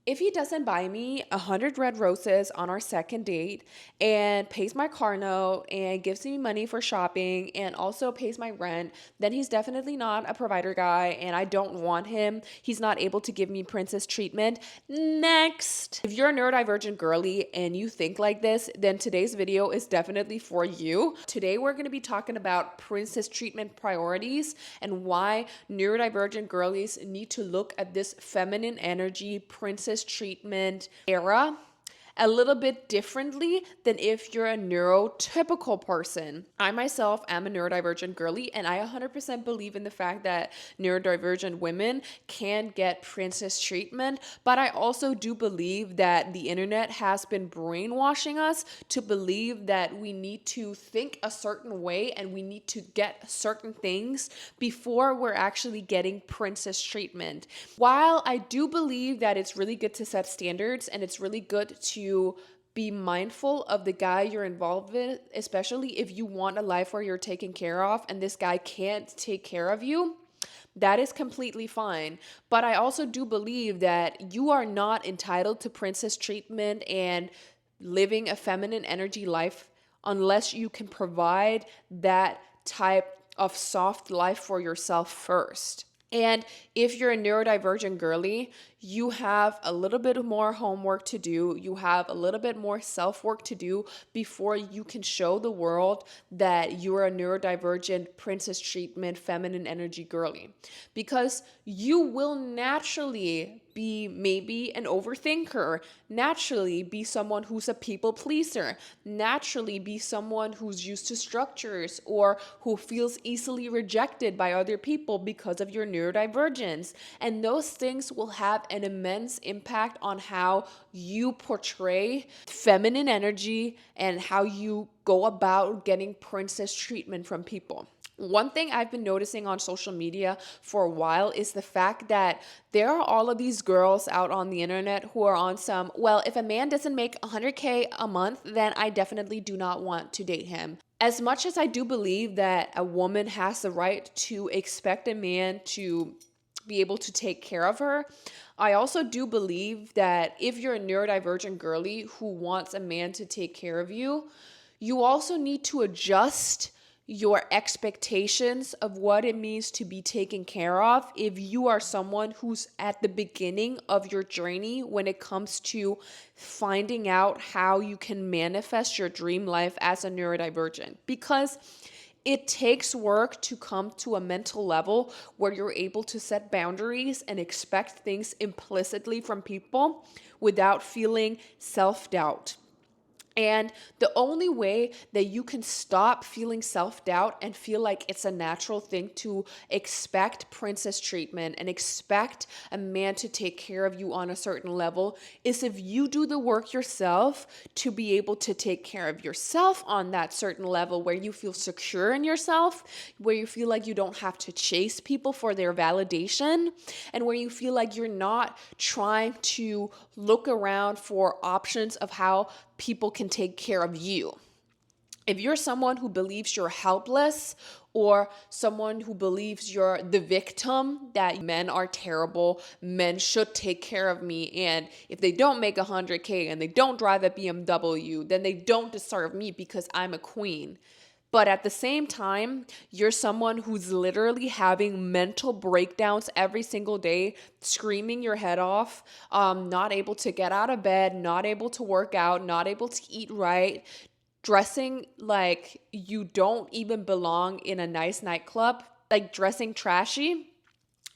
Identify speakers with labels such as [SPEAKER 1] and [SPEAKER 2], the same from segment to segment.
[SPEAKER 1] If he doesn't buy me 100 red roses on our second date and pays my car note and gives me money for shopping and also pays my rent, then he's definitely not a provider guy and I don't want him. He's not able to give me princess treatment. Next. If you're a neurodivergent girly and you think like this, then today's video is definitely for you. Today we're going to be talking about princess treatment priorities and why neurodivergent girlies need to look at this feminine energy princess treatment era a little bit differently than if you're a neurotypical person. I myself am a neurodivergent girly, and I 100% believe in the fact that neurodivergent women can get princess treatment, but I also do believe that the internet has been brainwashing us to believe that we need to think a certain way and we need to get certain things before we're actually getting princess treatment. While I do believe that it's really good to set standards and it's really good to be mindful of the guy you're involved with, especially if you want a life where you're taken care of and this guy can't take care of you, that is completely fine. But I also do believe that you are not entitled to princess treatment and living a feminine energy life unless you can provide that type of soft life for yourself first. And if you're a neurodivergent girly, you have a little bit more homework to do. You have a little bit more self-work to do before you can show the world that you're a neurodivergent princess treatment, feminine energy girly. Because you will naturally be maybe an overthinker, naturally be someone who's a people pleaser, naturally be someone who's used to structures or who feels easily rejected by other people because of your neurodivergence. And those things will have an immense impact on how you portray feminine energy and how you go about getting princess treatment from people. One thing I've been noticing on social media for a while is the fact that there are all of these girls out on the internet who are on some, well, if a man doesn't make 100K a month, then I definitely do not want to date him. As much as I do believe that a woman has the right to expect a man to be able to take care of her, I also do believe that if you're a neurodivergent girly who wants a man to take care of you, you also need to adjust your expectations of what it means to be taken care of if you are someone who's at the beginning of your journey when it comes to finding out how you can manifest your dream life as a neurodivergent. Because it takes work to come to a mental level where you're able to set boundaries and expect things implicitly from people without feeling self-doubt. And the only way that you can stop feeling self-doubt and feel like it's a natural thing to expect princess treatment and expect a man to take care of you on a certain level is if you do the work yourself to be able to take care of yourself on that certain level where you feel secure in yourself, where you feel like you don't have to chase people for their validation, and where you feel like you're not trying to look around for options of how people can take care of you. If you're someone who believes you're helpless or someone who believes you're the victim, that men are terrible, men should take care of me, and if they don't make 100K and they don't drive a BMW, then they don't deserve me because I'm a queen. But at the same time, you're someone who's literally having mental breakdowns every single day, screaming your head off, not able to get out of bed, not able to work out, not able to eat right, dressing like you don't even belong in a nice nightclub, like dressing trashy,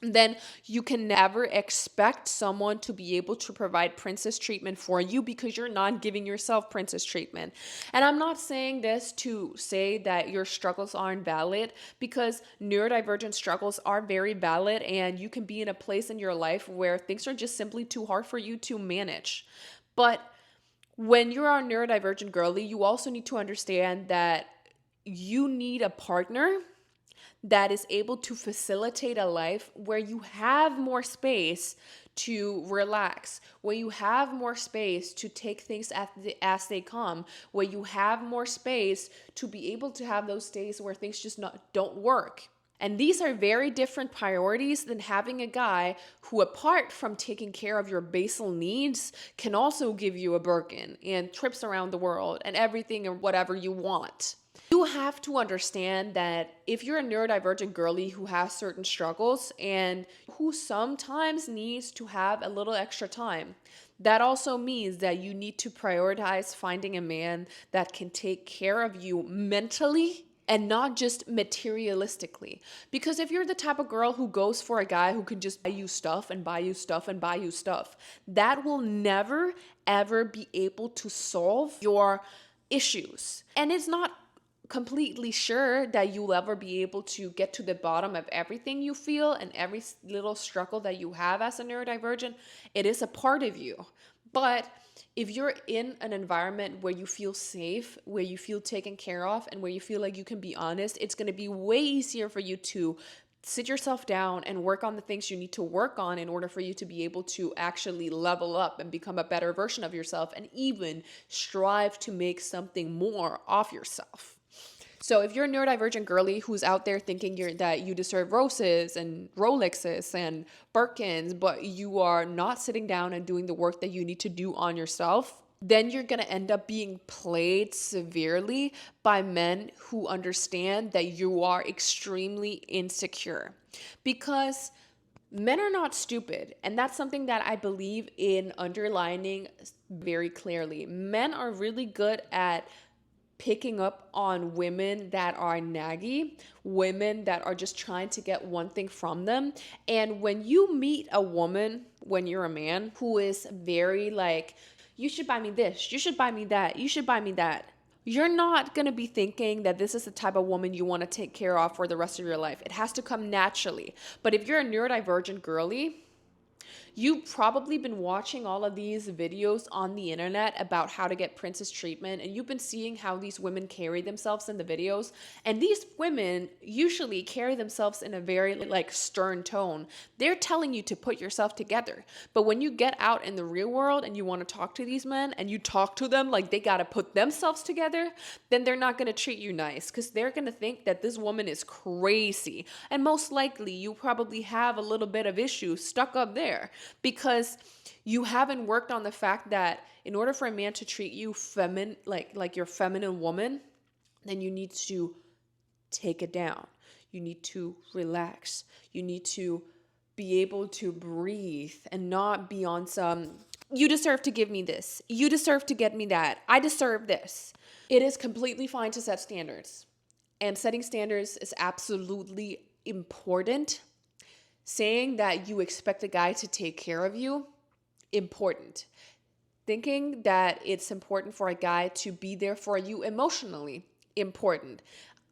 [SPEAKER 1] then you can never expect someone to be able to provide princess treatment for you because you're not giving yourself princess treatment. And I'm not saying this to say that your struggles aren't valid, because neurodivergent struggles are very valid and you can be in a place in your life where things are just simply too hard for you to manage. But when you're a neurodivergent girly, you also need to understand that you need a partner that is able to facilitate a life where you have more space to relax, where you have more space to take things as they come, where you have more space to be able to have those days where things just don't work. And these are very different priorities than having a guy who, apart from taking care of your basal needs, can also give you a Birkin and trips around the world and everything and whatever you want. You have to understand that if you're a neurodivergent girly who has certain struggles and who sometimes needs to have a little extra time, that also means that you need to prioritize finding a man that can take care of you mentally and not just materialistically. Because if you're the type of girl who goes for a guy who can just buy you stuff and buy you stuff and buy you stuff, that will never, ever be able to solve your issues. And it's not completely sure that you'll ever be able to get to the bottom of everything you feel and every little struggle that you have as a neurodivergent. It is a part of you. But if you're in an environment where you feel safe, where you feel taken care of, and where you feel like you can be honest, it's going to be way easier for you to sit yourself down and work on the things you need to work on in order for you to be able to actually level up and become a better version of yourself and even strive to make something more of yourself. So if you're a neurodivergent girly who's out there thinking that you deserve roses and Rolexes and Birkins, but you are not sitting down and doing the work that you need to do on yourself, then you're going to end up being played severely by men who understand that you are extremely insecure. Because men are not stupid, and that's something that I believe in underlining very clearly. Men are really good at picking up on women that are naggy, women that are just trying to get one thing from them. And when you meet a woman, when you're a man, who is very like, you should buy me this, you should buy me that, you should buy me that, you're not going to be thinking that this is the type of woman you want to take care of for the rest of your life. It has to come naturally. But if you're a neurodivergent girly, you've probably been watching all of these videos on the internet about how to get princess treatment, and you've been seeing how these women carry themselves in the videos. And these women usually carry themselves in a very like stern tone. They're telling you to put yourself together. But when you get out in the real world and you want to talk to these men and you talk to them like they got to put themselves together, then they're not going to treat you nice because they're going to think that this woman is crazy. And most likely you probably have a little bit of issue stuck up there, because you haven't worked on the fact that in order for a man to treat you feminine, like your feminine woman, then you need to take it down. You need to relax. You need to be able to breathe and not be on some, you deserve to give me this. You deserve to get me that. I deserve this. It is completely fine to set standards. And setting standards is absolutely important. Saying that you expect a guy to take care of you, important. Thinking that it's important for a guy to be there for you emotionally, important.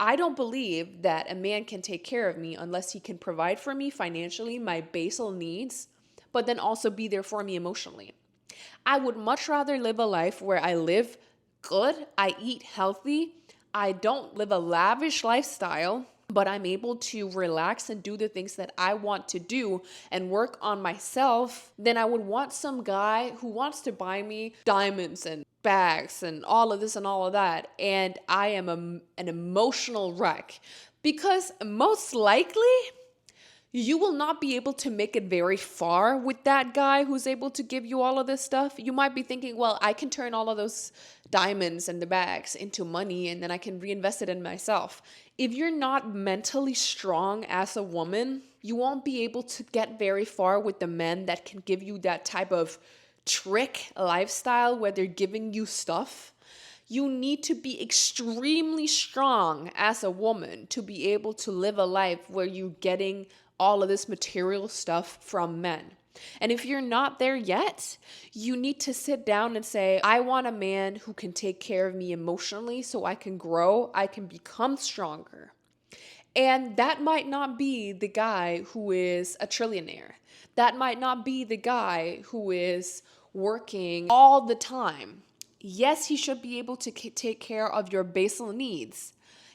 [SPEAKER 1] I don't believe that a man can take care of me unless he can provide for me financially my basal needs, but then also be there for me emotionally. I would much rather live a life where I live good, I eat healthy, I don't live a lavish lifestyle, but I'm able to relax and do the things that I want to do and work on myself, then I would want some guy who wants to buy me diamonds and bags and all of this and all of that. And I am an emotional wreck, because most likely you will not be able to make it very far with that guy who's able to give you all of this stuff. You might be thinking, well, I can turn all of those diamonds and the bags into money and then I can reinvest it in myself. If you're not mentally strong as a woman, you won't be able to get very far with the men that can give you that type of trick lifestyle where they're giving you stuff. You need to be extremely strong as a woman to be able to live a life where you're getting all of this material stuff from men. And if you're not there yet, you need to sit down and say, I want a man who can take care of me emotionally so I can grow, I can become stronger. And that might not be the guy who is a trillionaire. That might not be the guy who is working all the time. Yes, he should be able to take care of your basal needs.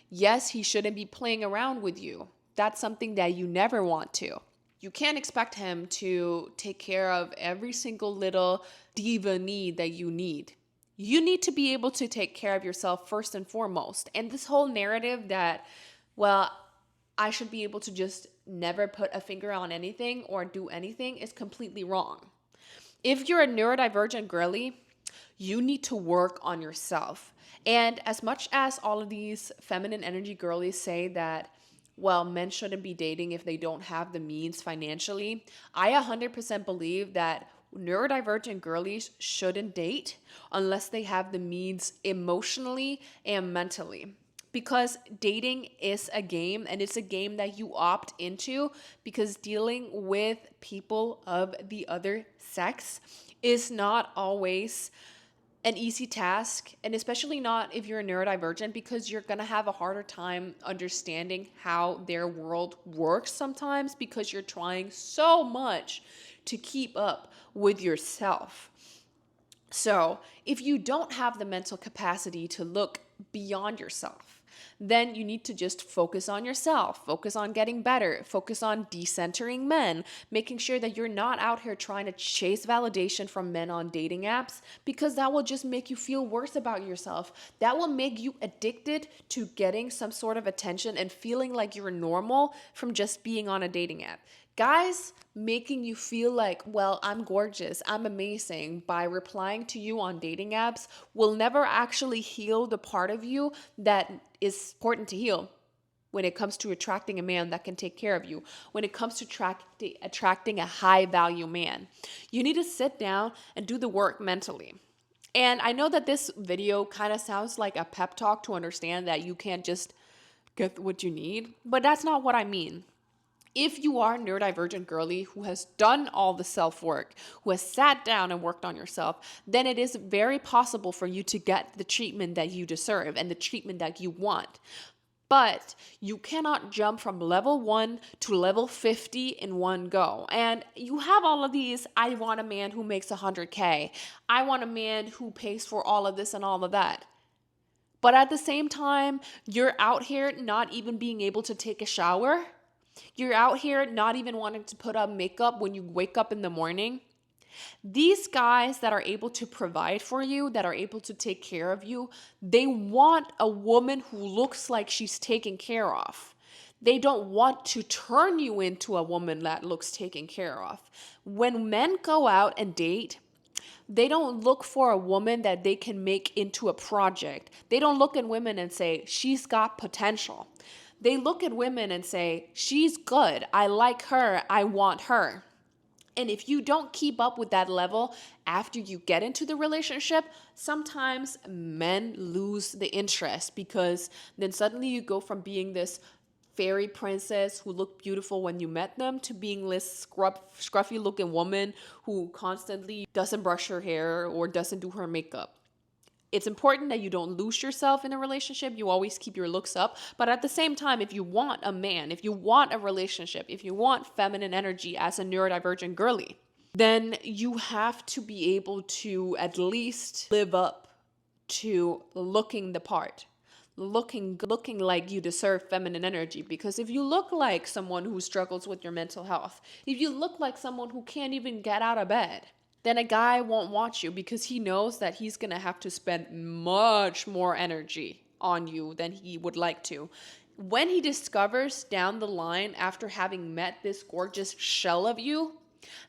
[SPEAKER 1] Yes, he shouldn't be playing around with you. That's something that you never want to. You can't expect him to take care of every single little diva need that you need. You need to be able to take care of yourself first and foremost. And this whole narrative that, well, I should be able to just never put a finger on anything or do anything is completely wrong. If you're a neurodivergent girly, you need to work on yourself. And as much as all of these feminine energy girlies say that, well, men shouldn't be dating if they don't have the means financially, I 100% believe that neurodivergent girlies shouldn't date unless they have the means emotionally and mentally. Because dating is a game, and it's a game that you opt into because dealing with people of the other sex is not always an easy task, and especially not if you're a neurodivergent, because you're going to have a harder time understanding how their world works sometimes because you're trying so much to keep up with yourself. So, if you don't have the mental capacity to look beyond yourself, then you need to just focus on yourself, focus on getting better, focus on decentering men, making sure that you're not out here trying to chase validation from men on dating apps, because that will just make you feel worse about yourself. That will make you addicted to getting some sort of attention and feeling like you're normal from just being on a dating app. Guys making you feel like, well, I'm gorgeous, I'm amazing by replying to you on dating apps will never actually heal the part of you that is important to heal when it comes to attracting a man that can take care of you, when it comes to attracting a high value man. You need to sit down and do the work mentally. And I know that this video kind of sounds like a pep talk to understand that you can't just get what you need, but that's not what I mean. If you are a neurodivergent girly who has done all the self-work, who has sat down and worked on yourself, then it is very possible for you to get the treatment that you deserve and the treatment that you want. But you cannot jump from level 1 to level 50 in one go. And you have all of these, I want a man who makes 100K. I want a man who pays for all of this and all of that. But at the same time, you're out here not even being able to take a shower. You're out here not even wanting to put on makeup when you wake up in the morning. These guys that are able to provide for you, that are able to take care of you, they want a woman who looks like she's taken care of. They don't want to turn you into a woman that looks taken care of. When men go out and date, they don't look for a woman that they can make into a project. They don't look at women and say, she's got potential. They look at women and say, she's good, I like her, I want her. And if you don't keep up with that level after you get into the relationship, sometimes men lose the interest, because then suddenly you go from being this fairy princess who looked beautiful when you met them to being this scruffy looking woman who constantly doesn't brush her hair or doesn't do her makeup. It's important that you don't lose yourself in a relationship. You always keep your looks up. But at the same time, if you want a man, if you want a relationship, if you want feminine energy as a neurodivergent girly, then you have to be able to at least live up to looking the part, looking like you deserve feminine energy. Because if you look like someone who struggles with your mental health, if you look like someone who can't even get out of bed, then a guy won't want you, because he knows that he's going to have to spend much more energy on you than he would like to. When he discovers down the line, after having met this gorgeous shell of you,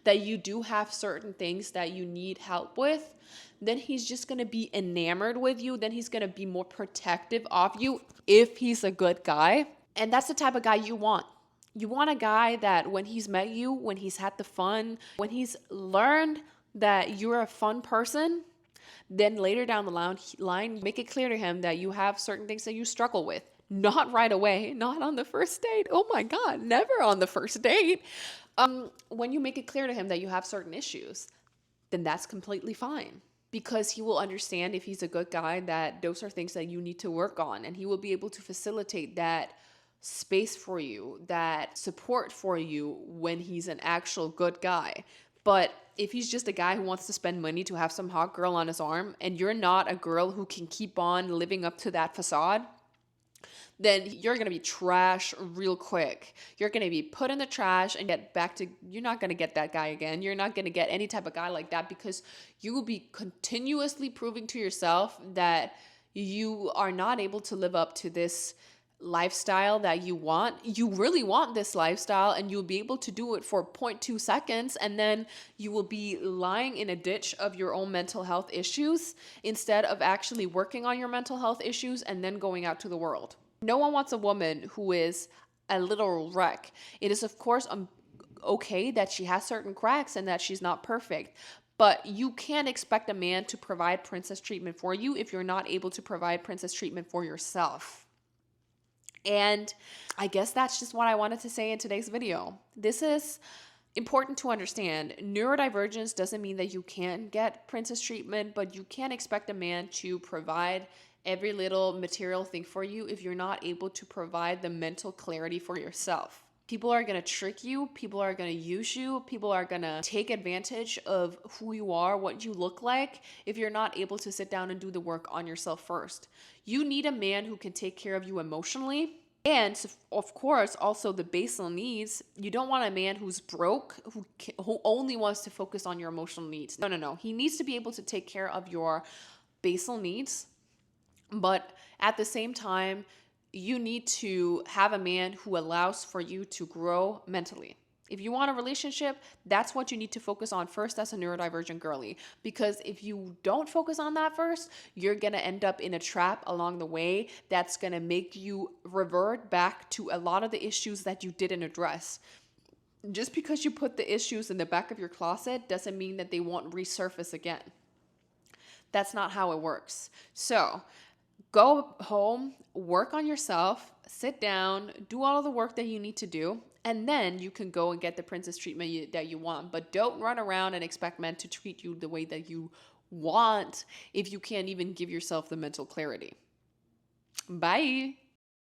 [SPEAKER 1] that you do have certain things that you need help with, then he's just going to be enamored with you. Then he's going to be more protective of you if he's a good guy. And that's the type of guy you want. You want a guy that when he's met you, when he's had the fun, when he's learned that you're a fun person, then later down the line, make it clear to him that you have certain things that you struggle with. Not right away, not on the first date. Oh my God, never on the first date. When you make it clear to him that you have certain issues, then that's completely fine. Because he will understand, if he's a good guy, that those are things that you need to work on. And he will be able to facilitate that space for you, that support for you when he's an actual good guy. But if he's just a guy who wants to spend money to have some hot girl on his arm, and you're not a girl who can keep on living up to that facade, then you're going to be trash real quick. You're going to be put in the trash and get back to, you're not going to get that guy again. You're not going to get any type of guy like that, because you will be continuously proving to yourself that you are not able to live up to this lifestyle that you want. You really want this lifestyle, and you'll be able to do it for zero point 0.2 seconds, and then you will be lying in a ditch of your own mental health issues instead of actually working on your mental health issues and then going out to the world. No one wants a woman who is a little wreck. It is, of course, okay that she has certain cracks and that she's not perfect. But you can't expect a man to provide princess treatment for you if you're not able to provide princess treatment for yourself. And I guess that's just what I wanted to say in today's video. This is important to understand. Neurodivergence doesn't mean that you can't get princess treatment, but you can't expect a man to provide every little material thing for you if you're not able to provide the mental clarity for yourself. People are going to trick you. People are going to use you. People are going to take advantage of who you are, what you look like, if you're not able to sit down and do the work on yourself first. You need a man who can take care of you emotionally. And of course, also the basal needs. You don't want a man who's broke, who only wants to focus on your emotional needs. No. He needs to be able to take care of your basal needs. But at the same time, you need to have a man who allows for you to grow mentally. If you want a relationship, that's what you need to focus on first as a neurodivergent girly. Because if you don't focus on that first, you're going to end up in a trap along the way that's going to make you revert back to a lot of the issues that you didn't address. Just because you put the issues in the back of your closet doesn't mean that they won't resurface again. That's not how it works. So go home, work on yourself, sit down, do all of the work that you need to do, and then you can go and get the princess treatment that you want. But don't run around and expect men to treat you the way that you want if you can't even give yourself the mental clarity. Bye.